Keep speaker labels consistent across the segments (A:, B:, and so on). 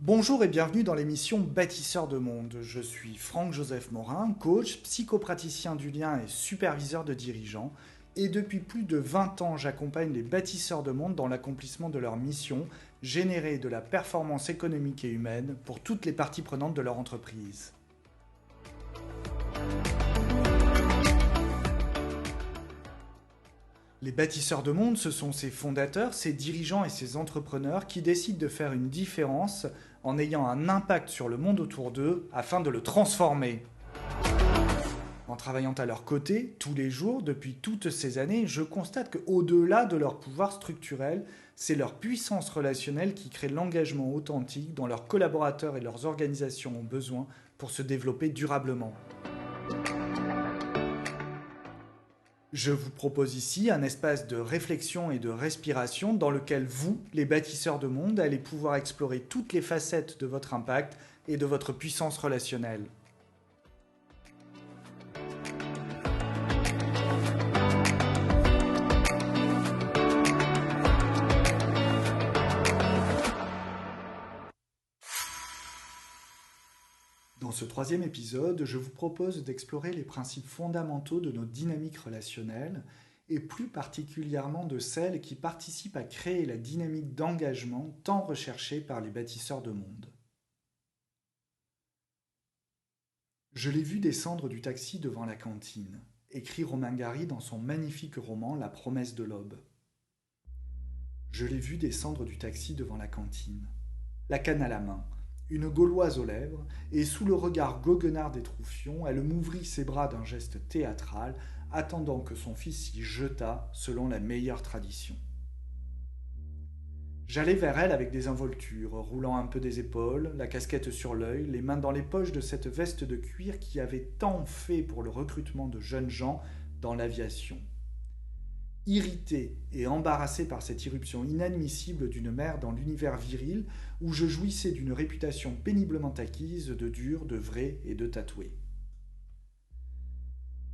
A: Bonjour et bienvenue dans l'émission Bâtisseurs de monde. Je suis Franck-Joseph Morin, coach, psychopraticien du lien et superviseur de dirigeants. Et depuis plus de 20 ans, j'accompagne les bâtisseurs de monde dans l'accomplissement de leur mission, générer de la performance économique et humaine pour toutes les parties prenantes de leur entreprise. Les bâtisseurs de monde, ce sont ces fondateurs, ces dirigeants et ces entrepreneurs qui décident de faire une différence en ayant un impact sur le monde autour d'eux afin de le transformer. En travaillant à leur côté, tous les jours, depuis toutes ces années, je constate qu'au-delà de leur pouvoir structurel, c'est leur puissance relationnelle qui crée l'engagement authentique dont leurs collaborateurs et leurs organisations ont besoin pour se développer durablement. Je vous propose ici un espace de réflexion et de respiration dans lequel vous, les bâtisseurs de monde, allez pouvoir explorer toutes les facettes de votre impact et de votre puissance relationnelle. Dans ce troisième épisode, je vous propose d'explorer les principes fondamentaux de nos dynamiques relationnelles et plus particulièrement de celles qui participent à créer la dynamique d'engagement tant recherchée par les bâtisseurs de monde. Je l'ai vu descendre du taxi devant la cantine, écrit Romain Gary dans son magnifique roman La promesse de l'aube. Je l'ai vu descendre du taxi devant la cantine, la canne à la main, une gauloise aux lèvres, et sous le regard goguenard des Troufions, elle m'ouvrit ses bras d'un geste théâtral, attendant que son fils s'y jetât selon la meilleure tradition. J'allais vers elle avec désinvolture, roulant un peu des épaules, la casquette sur l'œil, les mains dans les poches de cette veste de cuir qui avait tant fait pour le recrutement de jeunes gens dans l'aviation. Irrité et embarrassé par cette irruption inadmissible d'une mère dans l'univers viril où je jouissais d'une réputation péniblement acquise de dur, de vrai et de tatoué.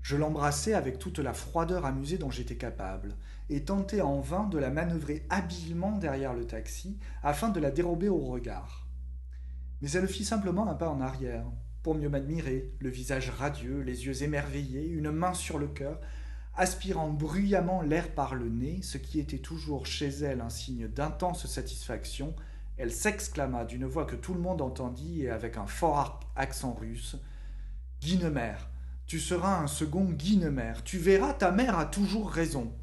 A: Je l'embrassai avec toute la froideur amusée dont j'étais capable, et tentai en vain de la manœuvrer habilement derrière le taxi afin de la dérober au regard. Mais elle fit simplement un pas en arrière, pour mieux m'admirer, le visage radieux, les yeux émerveillés, une main sur le cœur, aspirant bruyamment l'air par le nez, ce qui était toujours chez elle un signe d'intense satisfaction, elle s'exclama d'une voix que tout le monde entendit et avec un fort accent russe. « Guynemer, tu seras un second Guynemer, tu verras, ta mère a toujours raison. »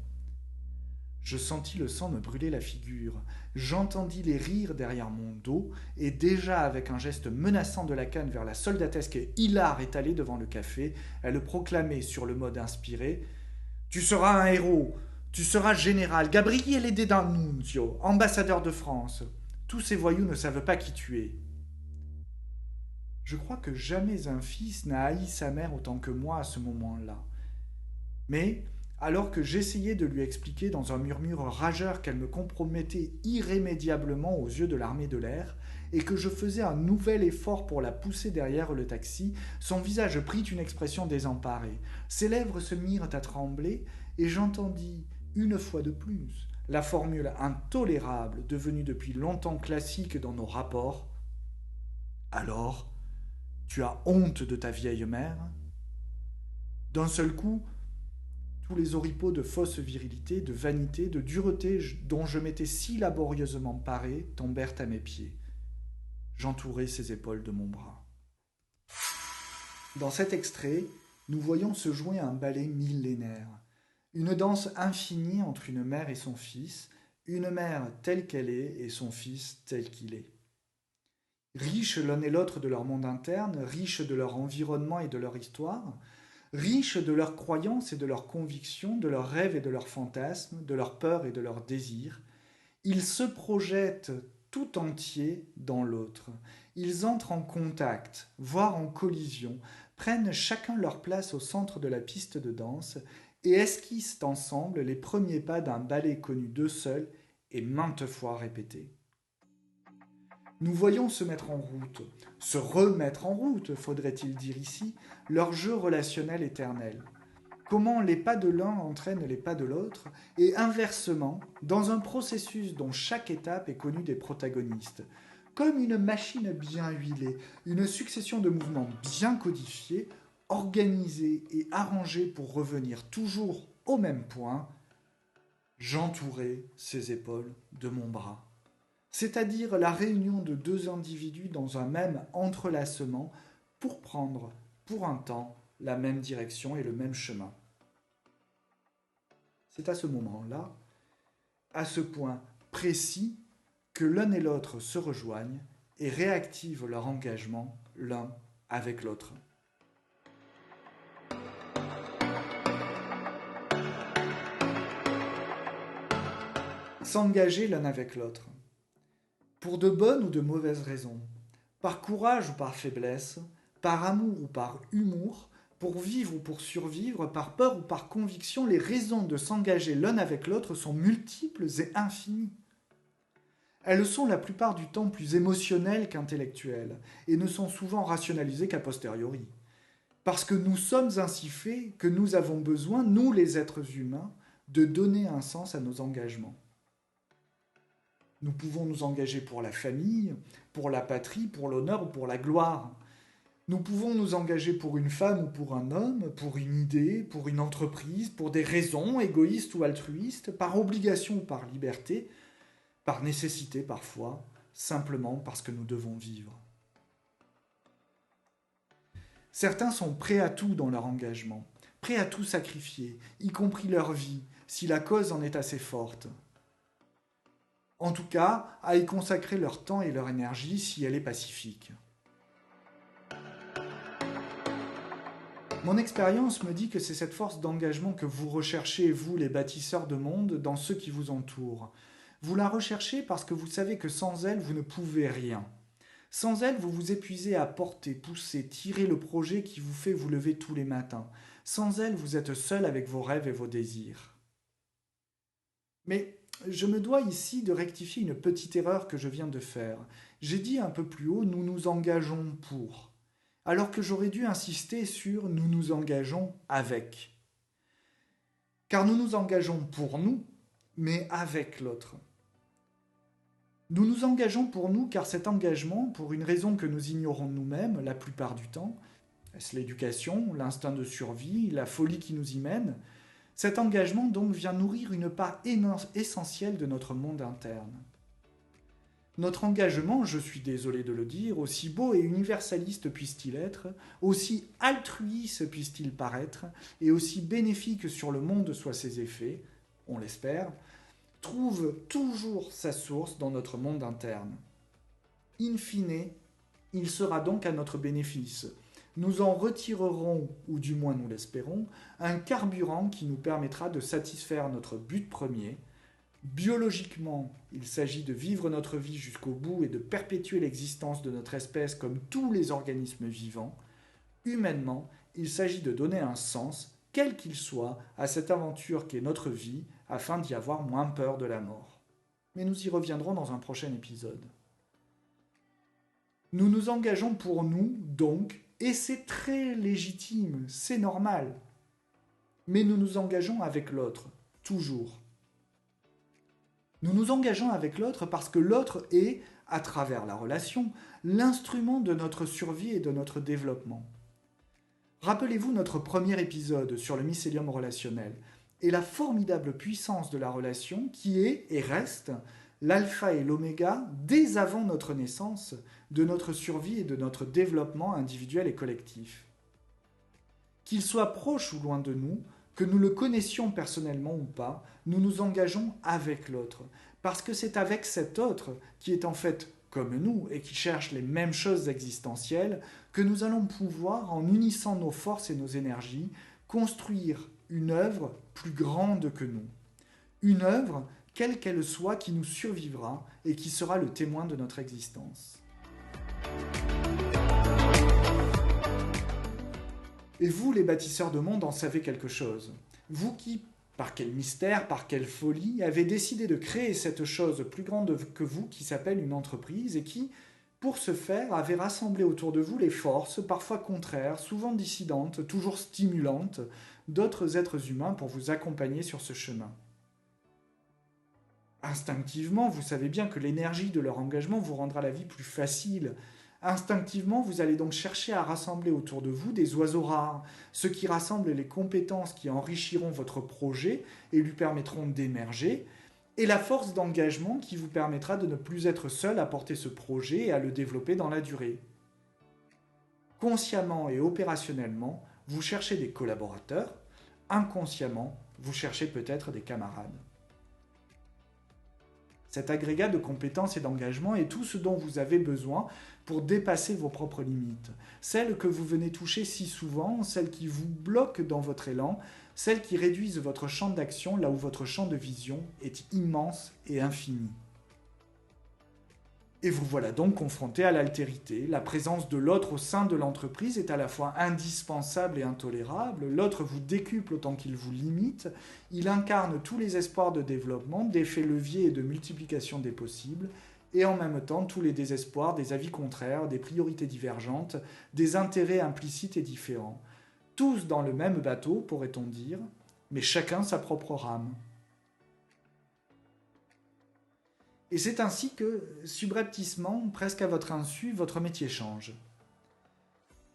A: Je sentis le sang me brûler la figure, j'entendis les rires derrière mon dos, et déjà avec un geste menaçant de la canne vers la soldatesque hilare étalée devant le café, elle proclamait sur le mode inspiré « Tu seras un héros, tu seras général, Gabriele D'Annunzio, ambassadeur de France. Tous ces voyous ne savent pas qui tu es. » Je crois que jamais un fils n'a haï sa mère autant que moi à ce moment-là. Mais, alors que j'essayais de lui expliquer dans un murmure rageur qu'elle me compromettait irrémédiablement aux yeux de l'armée de l'air, et que je faisais un nouvel effort pour la pousser derrière le taxi, son visage prit une expression désemparée. Ses lèvres se mirent à trembler, et j'entendis, une fois de plus, la formule intolérable, devenue depuis longtemps classique dans nos rapports. « Alors, tu as honte de ta vieille mère ?» D'un seul coup, tous les oripeaux de fausse virilité, de vanité, de dureté dont je m'étais si laborieusement paré tombèrent à mes pieds. J'entourai ses épaules de mon bras. Dans cet extrait, nous voyons se jouer un ballet millénaire, une danse infinie entre une mère et son fils, une mère telle qu'elle est et son fils tel qu'il est. Riches l'un et l'autre de leur monde interne, riches de leur environnement et de leur histoire, riches de leurs croyances et de leurs convictions, de leurs rêves et de leurs fantasmes, de leurs peurs et de leurs désirs, ils se projettent tout entiers dans l'autre. Ils entrent en contact, voire en collision, prennent chacun leur place au centre de la piste de danse et esquissent ensemble les premiers pas d'un ballet connu d'eux seuls et maintes fois répété. Nous voyons se mettre en route, se remettre en route, faudrait-il dire ici, leur jeu relationnel éternel. Comment les pas de l'un entraînent les pas de l'autre, et inversement, dans un processus dont chaque étape est connue des protagonistes. comme une machine bien huilée, une succession de mouvements bien codifiés, organisés et arrangés pour revenir toujours au même point, j'entourais ses épaules de mon bras. C'est-à-dire la réunion de deux individus dans un même entrelacement pour prendre, pour un temps, la même direction et le même chemin. C'est à ce moment-là, à ce point précis, que l'un et l'autre se rejoignent et réactivent leur engagement l'un avec l'autre. S'engager l'un avec l'autre. Pour de bonnes ou de mauvaises raisons, par courage ou par faiblesse, par amour ou par humour, pour vivre ou pour survivre, par peur ou par conviction, les raisons de s'engager l'un avec l'autre sont multiples et infinies. Elles sont la plupart du temps plus émotionnelles qu'intellectuelles, et ne sont souvent rationalisées qu'a posteriori. Parce que nous sommes ainsi faits que nous avons besoin, nous les êtres humains, de donner un sens à nos engagements. Nous pouvons nous engager pour la famille, pour la patrie, pour l'honneur ou pour la gloire. Nous pouvons nous engager pour une femme ou pour un homme, pour une idée, pour une entreprise, pour des raisons égoïstes ou altruistes, par obligation ou par liberté, par nécessité parfois, simplement parce que nous devons vivre. Certains sont prêts à tout dans leur engagement, prêts à tout sacrifier, y compris leur vie, si la cause en est assez forte. En tout cas, à y consacrer leur temps et leur énergie si elle est pacifique. Mon expérience me dit que c'est cette force d'engagement que vous recherchez, vous les bâtisseurs de monde, dans ceux qui vous entourent. Vous la recherchez parce que vous savez que sans elle, vous ne pouvez rien. Sans elle, vous vous épuisez à porter, pousser, tirer le projet qui vous fait vous lever tous les matins. Sans elle, vous êtes seul avec vos rêves et vos désirs. Mais je me dois ici de rectifier une petite erreur que je viens de faire. J'ai dit un peu plus haut, nous nous engageons pour, alors que j'aurais dû insister sur nous nous engageons avec. Car nous nous engageons pour nous, mais avec l'autre. Nous nous engageons pour nous car cet engagement, pour une raison que nous ignorons nous-mêmes la plupart du temps, est-ce l'éducation, l'instinct de survie, la folie qui nous y mène, cet engagement donc vient nourrir une part essentielle de notre monde interne. Notre engagement, je suis désolé de le dire, aussi beau et universaliste puisse-t-il être, aussi altruiste puisse-t-il paraître, et aussi bénéfique sur le monde soient ses effets, on l'espère, trouve toujours sa source dans notre monde interne. In fine, il sera donc à notre bénéfice. Nous en retirerons, ou du moins nous l'espérons, un carburant qui nous permettra de satisfaire notre but premier. Biologiquement, il s'agit de vivre notre vie jusqu'au bout et de perpétuer l'existence de notre espèce comme tous les organismes vivants. Humainement, il s'agit de donner un sens, quel qu'il soit, à cette aventure qu'est notre vie, afin d'y avoir moins peur de la mort. Mais nous y reviendrons dans un prochain épisode. Nous nous engageons pour nous, donc, et c'est très légitime, c'est normal. Mais nous nous engageons avec l'autre, toujours. Nous nous engageons avec l'autre parce que l'autre est, à travers la relation, l'instrument de notre survie et de notre développement. Rappelez-vous notre premier épisode sur le mycélium relationnel et la formidable puissance de la relation qui est et reste l'alpha et l'oméga dès avant notre naissance de notre survie et de notre développement individuel et collectif. Qu'il soit proche ou loin de nous, que nous le connaissions personnellement ou pas, nous nous engageons avec l'autre, parce que c'est avec cet autre, qui est en fait comme nous et qui cherche les mêmes choses existentielles, que nous allons pouvoir, en unissant nos forces et nos énergies, construire une œuvre plus grande que nous. Une œuvre, quelle qu'elle soit, qui nous survivra et qui sera le témoin de notre existence. Et vous, les bâtisseurs de monde, en savez quelque chose. Vous qui, par quel mystère, par quelle folie, avez décidé de créer cette chose plus grande que vous qui s'appelle une entreprise et qui, pour ce faire, avez rassemblé autour de vous les forces, parfois contraires, souvent dissidentes, toujours stimulantes, d'autres êtres humains pour vous accompagner sur ce chemin. Instinctivement, vous savez bien que l'énergie de leur engagement vous rendra la vie plus facile. Instinctivement, vous allez donc chercher à rassembler autour de vous des oiseaux rares, ceux qui rassemblent les compétences qui enrichiront votre projet et lui permettront d'émerger, et la force d'engagement qui vous permettra de ne plus être seul à porter ce projet et à le développer dans la durée. Consciemment et opérationnellement, vous cherchez des collaborateurs, inconsciemment, vous cherchez peut-être des camarades. Cet agrégat de compétences et d'engagement est tout ce dont vous avez besoin pour dépasser vos propres limites. Celles que vous venez toucher si souvent, celles qui vous bloquent dans votre élan, celles qui réduisent votre champ d'action là où votre champ de vision est immense et infini. Et vous voilà donc confronté à l'altérité. La présence de l'autre au sein de l'entreprise est à la fois indispensable et intolérable. L'autre vous décuple autant qu'il vous limite. Il incarne tous les espoirs de développement, d'effets leviers et de multiplication des possibles, et en même temps tous les désespoirs, des avis contraires, des priorités divergentes, des intérêts implicites et différents. Tous dans le même bateau, pourrait-on dire, mais chacun sa propre rame. Et c'est ainsi que, subrepticement, presque à votre insu, votre métier change.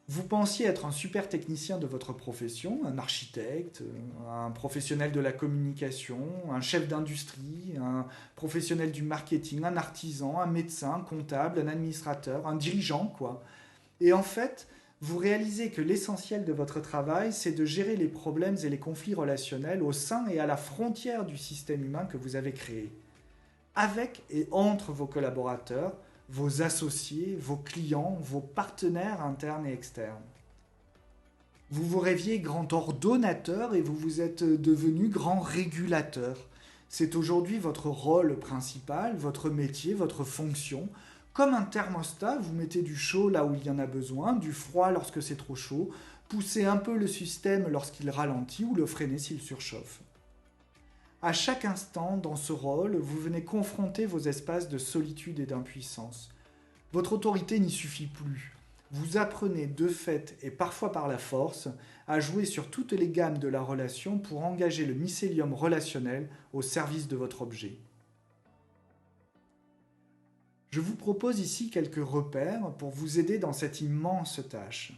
A: Vous pensiez être un super technicien de votre profession, un architecte, un professionnel de la communication, un chef d'industrie, un professionnel du marketing, un artisan, un médecin, un comptable, un administrateur, un dirigeant, quoi. Et en fait, vous réalisez que l'essentiel de votre travail, c'est de gérer les problèmes et les conflits relationnels au sein et à la frontière du système humain que vous avez créé, avec et entre vos collaborateurs, vos associés, vos clients, vos partenaires internes et externes. Vous vous rêviez grand ordonnateur et vous vous êtes devenu grand régulateur. C'est aujourd'hui votre rôle principal, votre métier, votre fonction. Comme un thermostat, vous mettez du chaud là où il y en a besoin, du froid lorsque c'est trop chaud, poussez un peu le système lorsqu'il ralentit ou le freinez s'il surchauffe. À chaque instant, dans ce rôle, vous venez confronter vos espaces de solitude et d'impuissance. Votre autorité n'y suffit plus. Vous apprenez de fait et parfois par la force à jouer sur toutes les gammes de la relation pour engager le mycélium relationnel au service de votre objet. Je vous propose ici quelques repères pour vous aider dans cette immense tâche.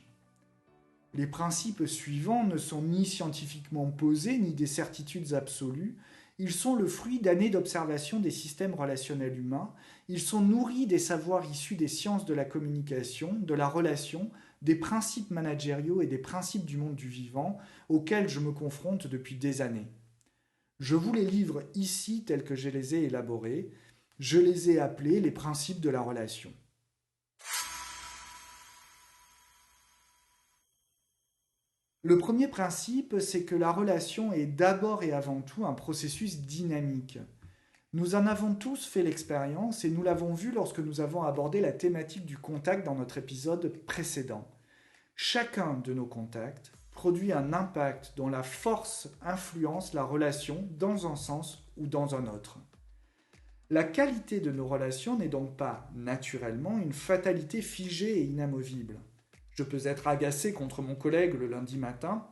A: Les principes suivants ne sont ni scientifiquement posés ni des certitudes absolues. Ils sont le fruit d'années d'observation des systèmes relationnels humains. Ils sont nourris des savoirs issus des sciences de la communication, de la relation, des principes managériaux et des principes du monde du vivant auxquels je me confronte depuis des années. Je vous les livre ici tels que je les ai élaborés. Je les ai appelés les principes de la relation. Le premier principe, c'est que la relation est d'abord et avant tout un processus dynamique. Nous en avons tous fait l'expérience et nous l'avons vu lorsque nous avons abordé la thématique du contact dans notre épisode précédent. Chacun de nos contacts produit un impact dont la force influence la relation dans un sens ou dans un autre. La qualité de nos relations n'est donc pas, naturellement, une fatalité figée et inamovible. Je peux être agacé contre mon collègue le lundi matin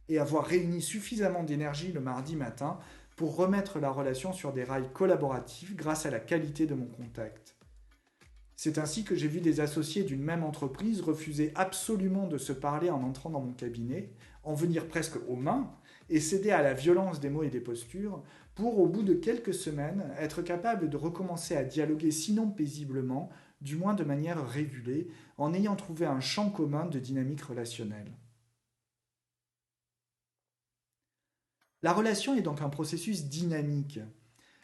A: et avoir réuni suffisamment d'énergie le mardi matin pour remettre la relation sur des rails collaboratifs grâce à la qualité de mon contact. C'est ainsi que j'ai vu des associés d'une même entreprise refuser absolument de se parler en entrant dans mon cabinet, en venir presque aux mains et céder à la violence des mots et des postures pour, au bout de quelques semaines, être capable de recommencer à dialoguer sinon paisiblement, du moins de manière régulée, en ayant trouvé un champ commun de dynamique relationnelle. La relation est donc un processus dynamique.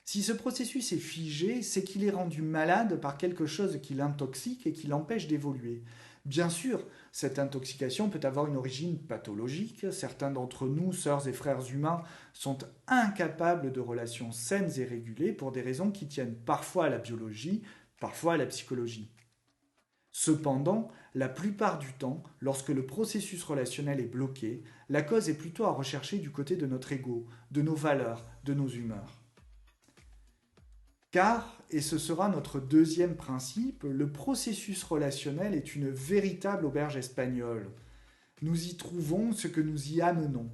A: Si ce processus est figé, c'est qu'il est rendu malade par quelque chose qui l'intoxique et qui l'empêche d'évoluer. Bien sûr, cette intoxication peut avoir une origine pathologique. Certains d'entre nous, sœurs et frères humains, sont incapables de relations saines et régulées pour des raisons qui tiennent parfois à la biologie, parfois à la psychologie. Cependant, la plupart du temps, lorsque le processus relationnel est bloqué, la cause est plutôt à rechercher du côté de notre ego, de nos valeurs, de nos humeurs. Car, et ce sera notre deuxième principe, le processus relationnel est une véritable auberge espagnole. Nous y trouvons ce que nous y amenons.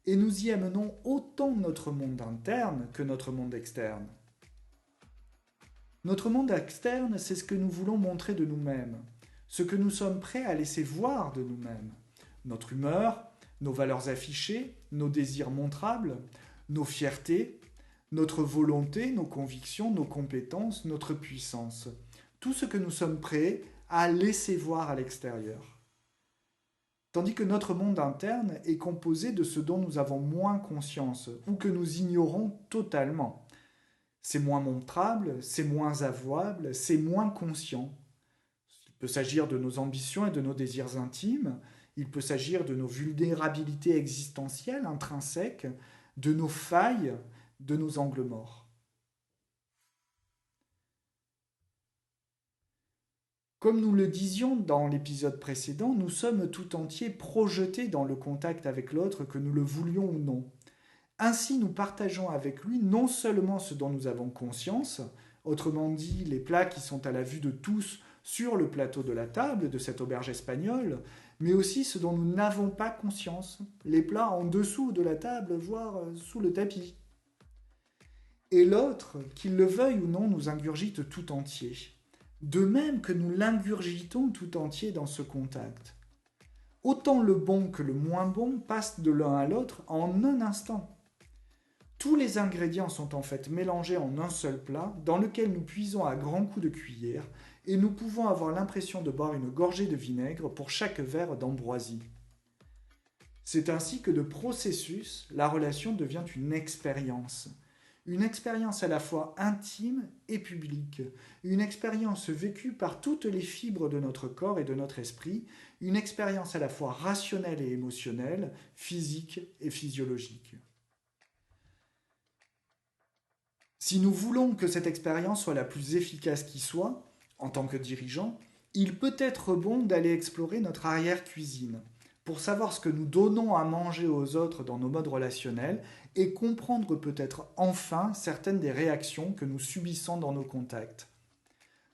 A: Et nous y amenons autant notre monde interne que notre monde externe. Notre monde externe, c'est ce que nous voulons montrer de nous-mêmes, ce que nous sommes prêts à laisser voir de nous-mêmes. Notre humeur, nos valeurs affichées, nos désirs montrables, nos fiertés, notre volonté, nos convictions, nos compétences, notre puissance. Tout ce que nous sommes prêts à laisser voir à l'extérieur. Tandis que notre monde interne est composé de ce dont nous avons moins conscience ou que nous ignorons totalement. C'est moins montrable, c'est moins avouable, c'est moins conscient. Il peut s'agir de nos ambitions et de nos désirs intimes, il peut s'agir de nos vulnérabilités existentielles intrinsèques, de nos failles, de nos angles morts. Comme nous le disions dans l'épisode précédent, nous sommes tout entiers projetés dans le contact avec l'autre, que nous le voulions ou non. Ainsi, nous partageons avec lui non seulement ce dont nous avons conscience, autrement dit les plats qui sont à la vue de tous sur le plateau de la table de cette auberge espagnole, mais aussi ce dont nous n'avons pas conscience, les plats en dessous de la table, voire sous le tapis. Et l'autre, qu'il le veuille ou non, nous ingurgite tout entier, de même que nous l'ingurgitons tout entier dans ce contact. Autant le bon que le moins bon passent de l'un à l'autre en un instant. Tous les ingrédients sont en fait mélangés en un seul plat dans lequel nous puisons à grands coups de cuillère et nous pouvons avoir l'impression de boire une gorgée de vinaigre pour chaque verre d'ambroisie. C'est ainsi que de processus, la relation devient une expérience à la fois intime et publique, une expérience vécue par toutes les fibres de notre corps et de notre esprit, une expérience à la fois rationnelle et émotionnelle, physique et physiologique. Si nous voulons que cette expérience soit la plus efficace qui soit, en tant que dirigeant, il peut être bon d'aller explorer notre arrière-cuisine pour savoir ce que nous donnons à manger aux autres dans nos modes relationnels et comprendre peut-être enfin certaines des réactions que nous subissons dans nos contacts.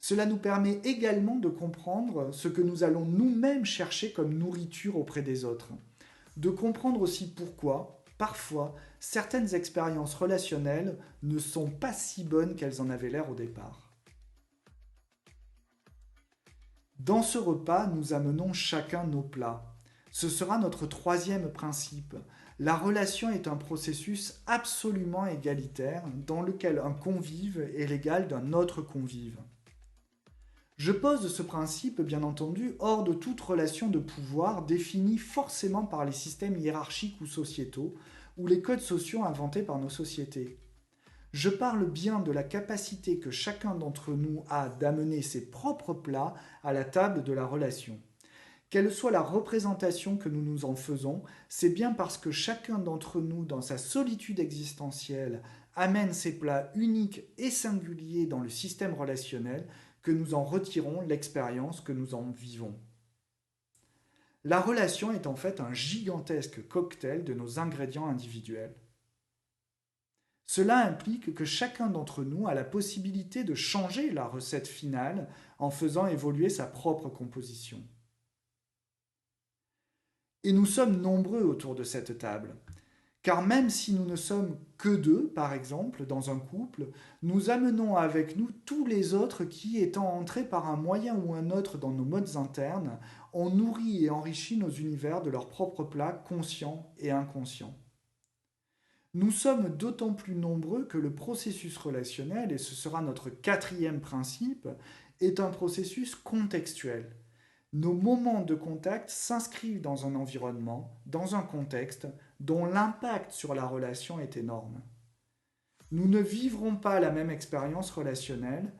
A: Cela nous permet également de comprendre ce que nous allons nous-mêmes chercher comme nourriture auprès des autres, de comprendre aussi pourquoi, parfois, certaines expériences relationnelles ne sont pas si bonnes qu'elles en avaient l'air au départ. Dans ce repas, nous amenons chacun nos plats. Ce sera notre troisième principe. La relation est un processus absolument égalitaire dans lequel un convive est l'égal d'un autre convive. Je pose ce principe, bien entendu, hors de toute relation de pouvoir définie forcément par les systèmes hiérarchiques ou sociétaux, ou les codes sociaux inventés par nos sociétés. Je parle bien de la capacité que chacun d'entre nous a d'amener ses propres plats à la table de la relation. Quelle soit la représentation que nous nous en faisons, c'est bien parce que chacun d'entre nous, dans sa solitude existentielle, amène ses plats uniques et singuliers dans le système relationnel que nous en retirons l'expérience que nous en vivons. La relation est en fait un gigantesque cocktail de nos ingrédients individuels. Cela implique que chacun d'entre nous a la possibilité de changer la recette finale en faisant évoluer sa propre composition. Et nous sommes nombreux autour de cette table. Car même si nous ne sommes que deux, par exemple, dans un couple, nous amenons avec nous tous les autres qui, étant entrés par un moyen ou un autre dans nos modes internes, ont nourri et enrichi nos univers de leurs propres plats conscients et inconscients. Nous sommes d'autant plus nombreux que le processus relationnel, et ce sera notre quatrième principe, est un processus contextuel. Nos moments de contact s'inscrivent dans un environnement, dans un contexte, dont l'impact sur la relation est énorme. Nous ne vivrons pas la même expérience relationnelle,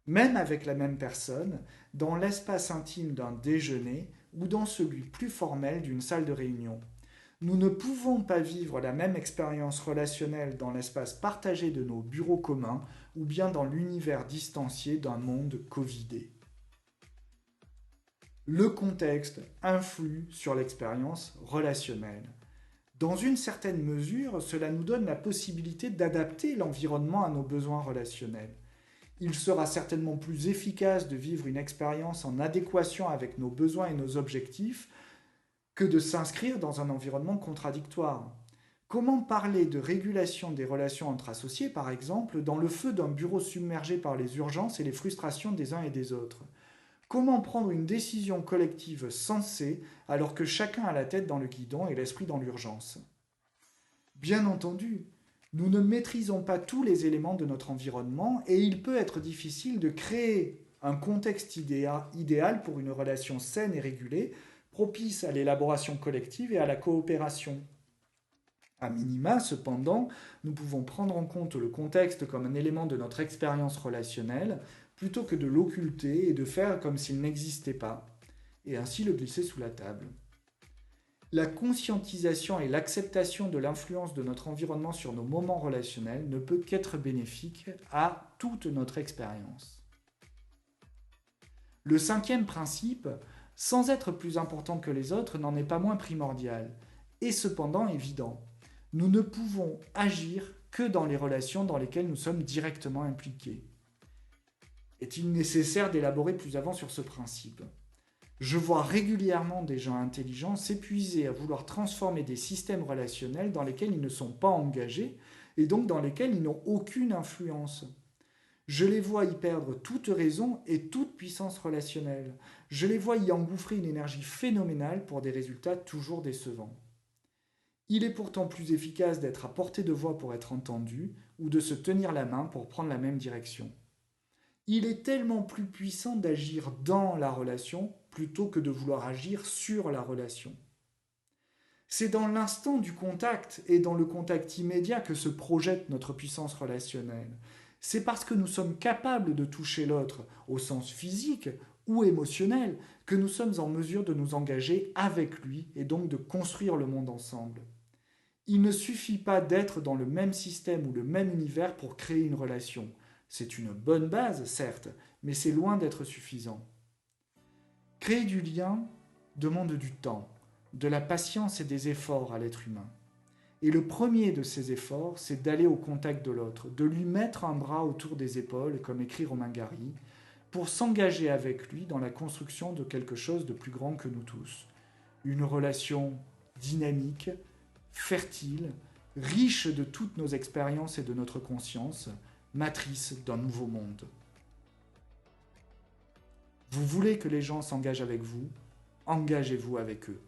A: même avec la même personne, dans l'espace intime d'un déjeuner ou dans celui plus formel d'une salle de réunion. Nous ne pouvons pas vivre la même expérience relationnelle dans l'espace partagé de nos bureaux communs ou bien dans l'univers distancié d'un monde covidé. Le contexte influe sur l'expérience relationnelle. Dans une certaine mesure, cela nous donne la possibilité d'adapter l'environnement à nos besoins relationnels. Il sera certainement plus efficace de vivre une expérience en adéquation avec nos besoins et nos objectifs que de s'inscrire dans un environnement contradictoire. Comment parler de régulation des relations entre associés, par exemple, dans le feu d'un bureau submergé par les urgences et les frustrations des uns et des autres? Comment prendre une décision collective sensée alors que chacun a la tête dans le guidon et l'esprit dans l'urgence? Bien entendu, nous ne maîtrisons pas tous les éléments de notre environnement et il peut être difficile de créer un contexte idéal pour une relation saine et régulée, propice à l'élaboration collective et à la coopération. A minima, cependant, nous pouvons prendre en compte le contexte comme un élément de notre expérience relationnelle, plutôt que de l'occulter et de faire comme s'il n'existait pas, et ainsi le glisser sous la table. La conscientisation et l'acceptation de l'influence de notre environnement sur nos moments relationnels ne peut qu'être bénéfique à toute notre expérience. Le cinquième principe, sans être plus important que les autres, n'en est pas moins primordial, et cependant évident. Nous ne pouvons agir que dans les relations dans lesquelles nous sommes directement impliqués. Est-il nécessaire d'élaborer plus avant sur ce principe? Je vois régulièrement des gens intelligents s'épuiser à vouloir transformer des systèmes relationnels dans lesquels ils ne sont pas engagés et donc dans lesquels ils n'ont aucune influence. Je les vois y perdre toute raison et toute puissance relationnelle. Je les vois y engouffrer une énergie phénoménale pour des résultats toujours décevants. Il est pourtant plus efficace d'être à portée de voix pour être entendu ou de se tenir la main pour prendre la même direction. Il est tellement plus puissant d'agir dans la relation plutôt que de vouloir agir sur la relation. C'est dans l'instant du contact et dans le contact immédiat que se projette notre puissance relationnelle. C'est parce que nous sommes capables de toucher l'autre au sens physique ou émotionnel que nous sommes en mesure de nous engager avec lui et donc de construire le monde ensemble. Il ne suffit pas d'être dans le même système ou le même univers pour créer une relation. C'est une bonne base, certes, mais c'est loin d'être suffisant. Créer du lien demande du temps, de la patience et des efforts à l'être humain. Et le premier de ces efforts, c'est d'aller au contact de l'autre, de lui mettre un bras autour des épaules, comme écrit Romain Gary, pour s'engager avec lui dans la construction de quelque chose de plus grand que nous tous. Une relation dynamique, fertile, riche de toutes nos expériences et de notre conscience, matrice d'un nouveau monde. Vous voulez que les gens s'engagent avec vous, engagez-vous avec eux.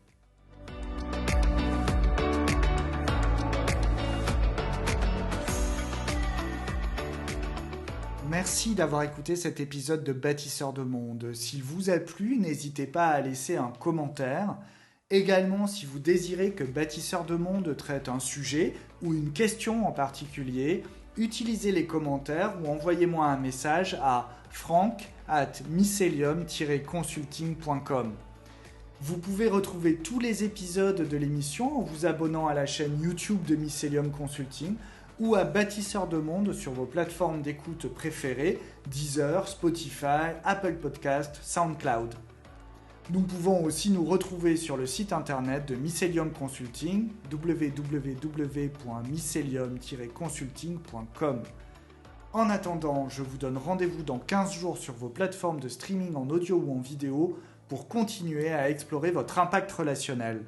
A: Merci d'avoir écouté cet épisode de Bâtisseurs de Monde. S'il vous a plu, n'hésitez pas à laisser un commentaire. Également, si vous désirez que Bâtisseurs de Monde traite un sujet ou une question en particulier, utilisez les commentaires ou envoyez-moi un message à franck@mycelium-consulting.com. Vous pouvez retrouver tous les épisodes de l'émission en vous abonnant à la chaîne YouTube de Mycelium Consulting ou à Bâtisseurs de Monde sur vos plateformes d'écoute préférées, Deezer, Spotify, Apple Podcast, SoundCloud. Nous pouvons aussi nous retrouver sur le site internet de Mycelium Consulting, www.mycelium-consulting.com. En attendant, je vous donne rendez-vous dans 15 jours sur vos plateformes de streaming en audio ou en vidéo pour continuer à explorer votre impact relationnel.